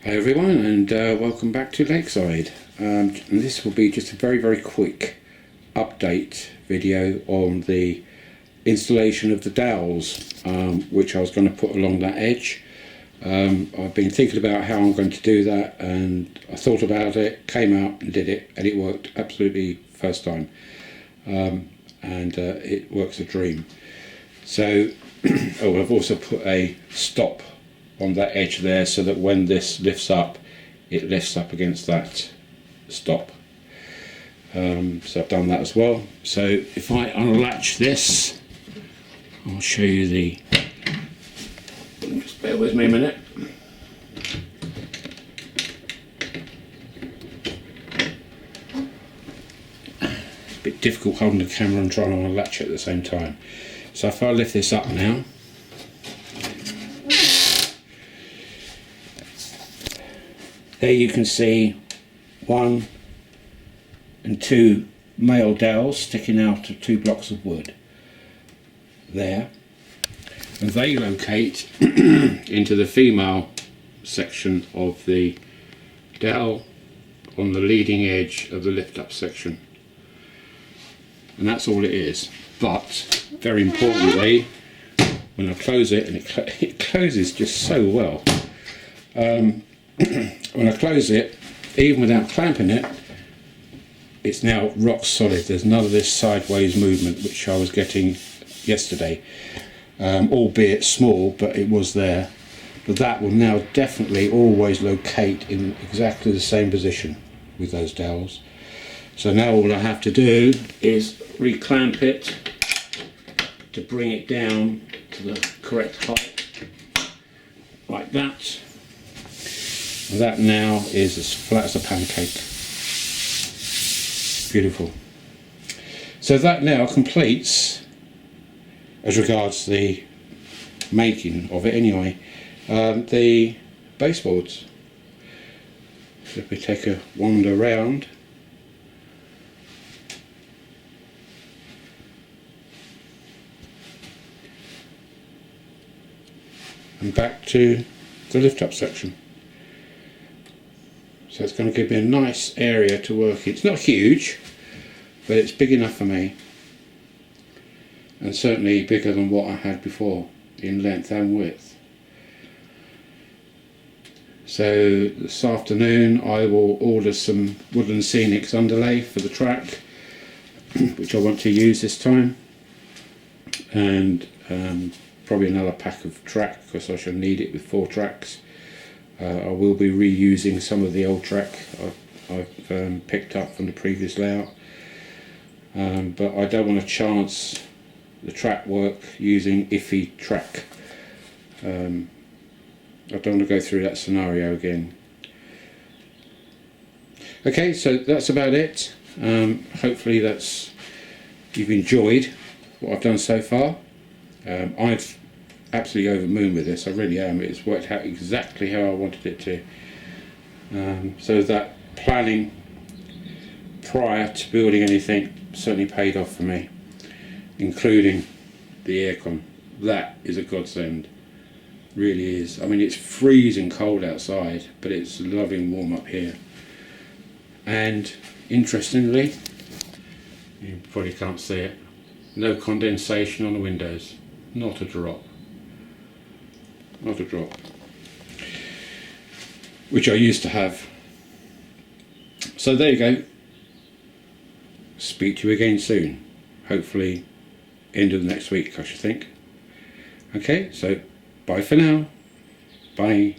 Hi everyone, and welcome back to Lakeside. And this will be just a very quick update video on the installation of the dowels, which I was going to put along that edge. I've been thinking about how I'm going to do that, and I thought about it, came out and did it, and it worked absolutely first time. It works a dream. So I've also put a stop on that edge there, so that when this lifts up, it lifts up against that stop. So I've done that as well. So if I unlatch this, I'll show you the, just bear with me a minute. It's a bit difficult holding the camera and trying to unlatch it at the same time. So if I lift this up now, there you can see 1 and 2 male dowels sticking out of 2 blocks of wood there, and they locate into the female section of the dowel on the leading edge of the lift up section, and that's all it is. But very importantly, when I close it, and it closes just so well, when I close it, even without clamping it, it's now rock solid. There's none of this sideways movement which I was getting yesterday, albeit small, but it was there. But that will now definitely always locate in exactly the same position with those dowels. So now all I have to do is reclamp it to bring it down to the correct height, like that. And that now is as flat as a pancake. Beautiful. So that now completes, as regards the making of it anyway, the baseboards. So if we take a wander around, and back to the lift up section. So it's going to give me a nice area to work in. It's not huge, but it's big enough for me, and certainly bigger than what I had before in length and width. So this afternoon I will order some Woodland Scenics underlay for the track, which I want to use this time, and probably another pack of track, because I shall need it with 4 tracks. I will be reusing some of the old track I've picked up from the previous layout, but I don't want to chance the track work using iffy track. I don't want to go through that scenario again. Okay, so that's about it. Hopefully you've enjoyed what I've done so far. I've absolutely over the moon with this, I really am. It's worked out exactly how I wanted it to. So that planning prior to building anything certainly paid off for me, including the aircon. That is a godsend, really is. I mean, it's freezing cold outside, but it's loving warm up here. And interestingly, you probably can't see it, no condensation on the windows, not a drop. Not a drop, which I used to have. So there you go. Speak to you again soon, hopefully end of next week, I should think. Okay, so bye for now. Bye.